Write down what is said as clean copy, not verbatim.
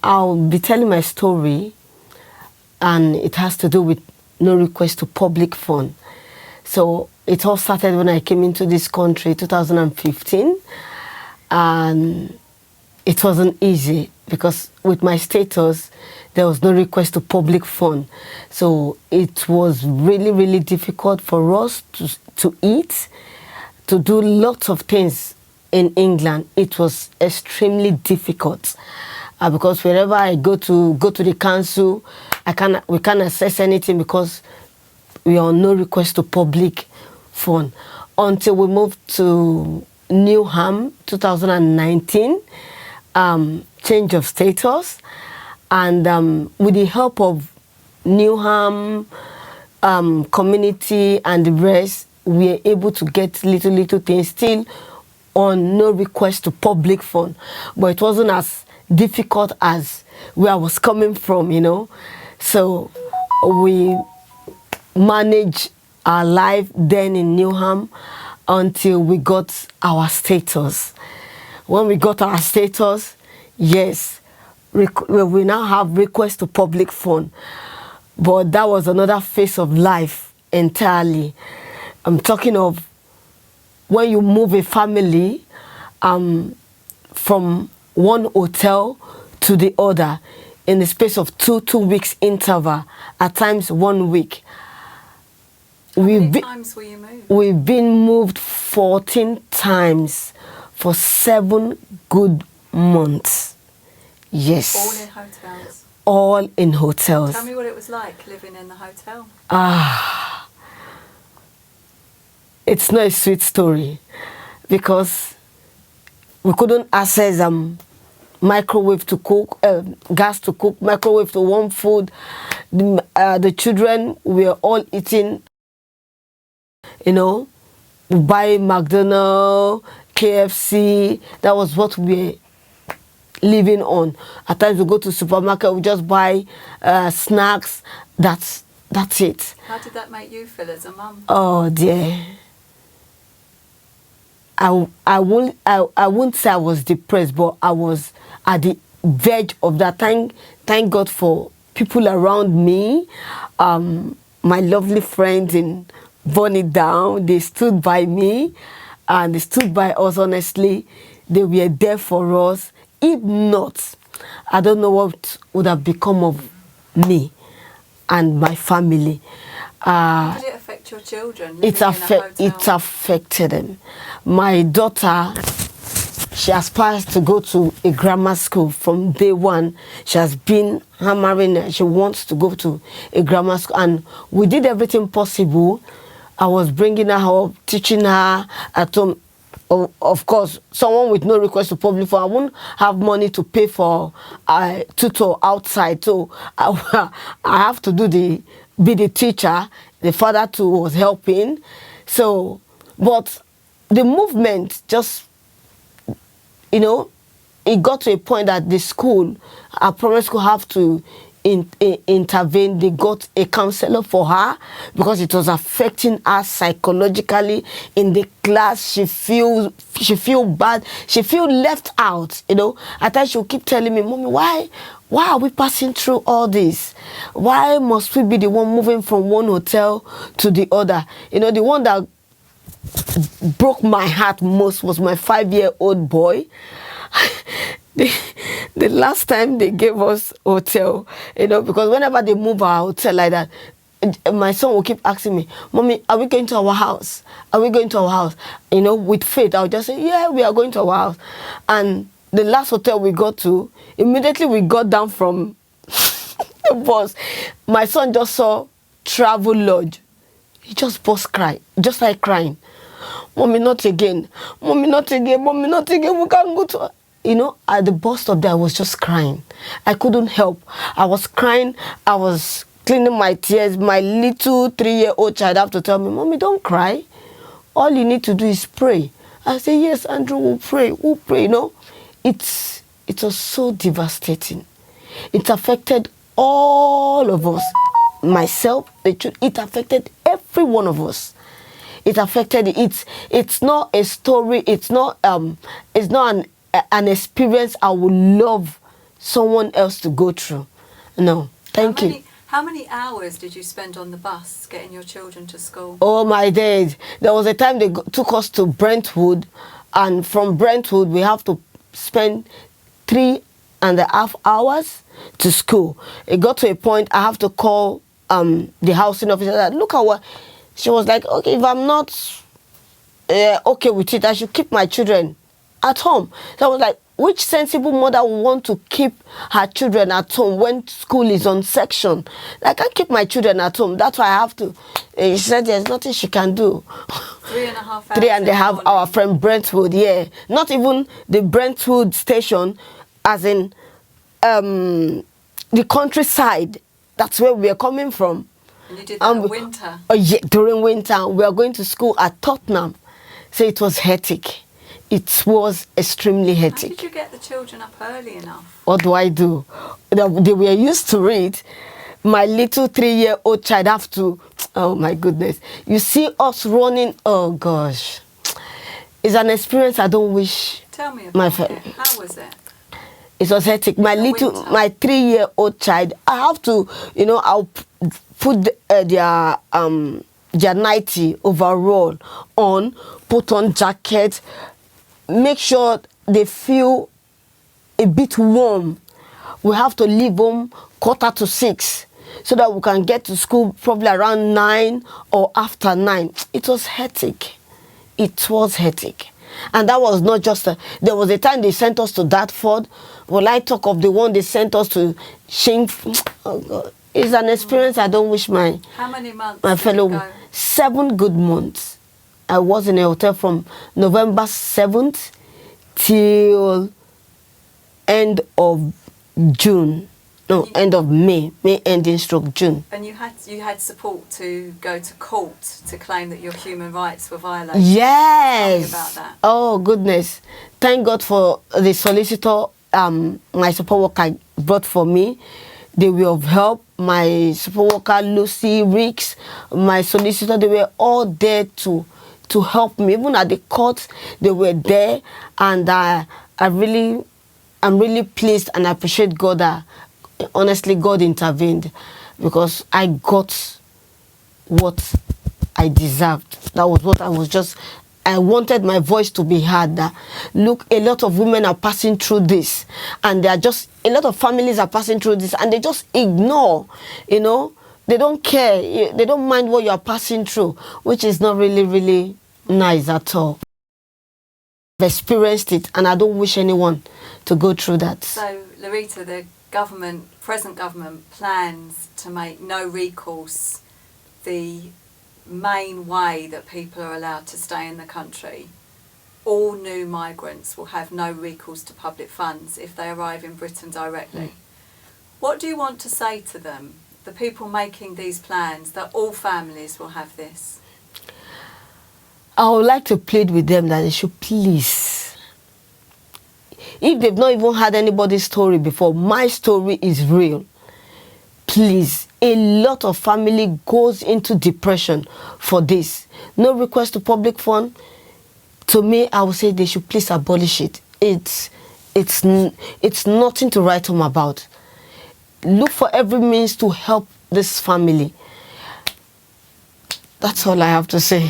I'll be telling my story, and it has to do with no request to public fund. So it all started when I came into this country, 2015, and it wasn't easy because with my status, there was no request to public fund. So it was really, really difficult for us to eat, to do lots of things in England. It was extremely difficult because wherever I go to the council, we can't access anything because we are on no request to public fund. Until we moved to Newham, 2019, change of status, and with the help of Newham community and the rest, we are able to get little things still on no request to public fund. But it wasn't as difficult as where I was coming from, you know. So we managed our life then in Newham until we got our status. When we got our status, yes, we now have request to public fund. But that was another phase of life entirely. I'm talking of when you move a family from one hotel to the other in the space of two weeks interval, at times 1 week. How many times were you moved? We've been moved 14 times for 7 good months. Yes. All in hotels? All in hotels. Tell me what it was like living in the hotel. It's not a sweet story because we couldn't access microwave to cook, gas to cook, microwave to warm food. The children were all eating, you know, we buy McDonald's, KFC. That was what we were living on. At times we go to supermarket, we just buy snacks. That's it. How did that make you feel as a mum? Oh dear. I won't say I was depressed, but I was at the verge of that. Thank God for people around me, my lovely friends in Burn Down. They stood by me, and they stood by us. Honestly, they were there for us. If not, I don't know what would have become of me and my family. How did it affect your children? It affected them. My daughter, she aspires to go to a grammar school from day one. She has been hammering. She wants to go to a grammar school, and we did everything possible. I was bringing her up, teaching her at home. Of course, someone with no request to public fund, I won't have money to pay for a tutor outside, so I have to be the teacher. The father too was helping. So, but the movement just, you know, it got to a point that the school, our primary school, have to intervene. They got a counselor for her because it was affecting her psychologically in the class. She feel bad. She feel left out. You know, at times she'll keep telling me, "Mommy, why are we passing through all this? Why must we be the one moving from one hotel to the other?" You know, the one that broke my heart most was my 5-year-old boy. The last time they gave us hotel, you know, because whenever they move our hotel like that, my son will keep asking me, "Mommy, are we going to our house? Are we going to our house?" You know, with faith, I'll just say, "Yeah, we are going to our house." And the last hotel we got to, immediately we got down from the bus, my son just saw Travel Lodge. He just burst cry, just like crying. "Mommy, not again. Mommy, not again. Mommy, not again. We can't go to..." You know, at the bus stop there, I was just crying. I couldn't help. I was crying. I was cleaning my tears. My little 3-year-old child have to tell me, "Mommy, don't cry. All you need to do is pray." I say, "Yes, Andrew, we'll pray. We'll pray." You know, it was so devastating. It affected all of us. Myself, the children. It affected every one of us. It affected it. It's not a story. It's not an experience I would love someone else to go through. No, thank you. How many hours did you spend on the bus getting your children to school? Oh my days. There was a time they took us to Brentwood, and from Brentwood we have to spend 3.5 hours to school. It got to a point I have to call the housing officer that, look at what, she was like, okay, if I'm not okay with it, I should keep my children at home. So I was like, which sensible mother would want to keep her children at home when school is on section? I can't keep my children at home. That's why I have to. She said there's nothing she can do. 3.5 hours. 3.5 hours from Brentwood, yeah. Not even the Brentwood station, as in the countryside. That's where we are coming from. And you did that in winter? Oh yeah, during winter. We are going to school at Tottenham. So it was hectic. It was extremely hectic. How did you get the children up early enough? What do I do? They were used to it. My little 3-year-old child have to, oh my goodness. You see us running, oh gosh. It's an experience I don't wish. Tell me about it. How was it? It was hectic. My 3-year-old child, I have to, I'll put their nightie overall on, put on jacket, make sure they feel a bit warm. We have to leave home 5:45 so that we can get to school probably around 9 or after 9. It was hectic. It was hectic. And that was not just there was a time they sent us to Dartford. Will I talk of the one they sent us to Shing? Oh God. It's an experience I don't wish my How many months my fellow did you go? 7 good months. I was in a hotel from November 7th till end of June. No, end of May. May ending stroke June. And you had support to go to court to claim that your human rights were violated. Yes. Tell me about that. Oh goodness. Thank God for the solicitor my support worker brought for me. They were of help. My support worker Lucy Ricks, my solicitor, they were all there to help me. Even at the court, they were there, and I'm really pleased and I appreciate God that honestly God intervened, because I got what I deserved. That was what I wanted my voice to be heard. That, look, a lot of women are passing through this, and a lot of families are passing through this, and they just ignore, they don't care, they don't mind what you are passing through, which is not really, really nice at all. I've experienced it, and I don't wish anyone to go through that. So, Loritha, the present government plans to make no recourse the main way that people are allowed to stay in the country. All new migrants will have no recourse to public funds if they arrive in Britain directly. What do you want to say to them, the people making these plans, that all families will have this? I would like to plead with them that they should please, if they've not even had anybody's story before, my story is real. Please, a lot of family goes into depression for this. No request to public fund. To me, I would say they should please abolish it. It's nothing to write home about. Look for every means to help this family. That's all I have to say.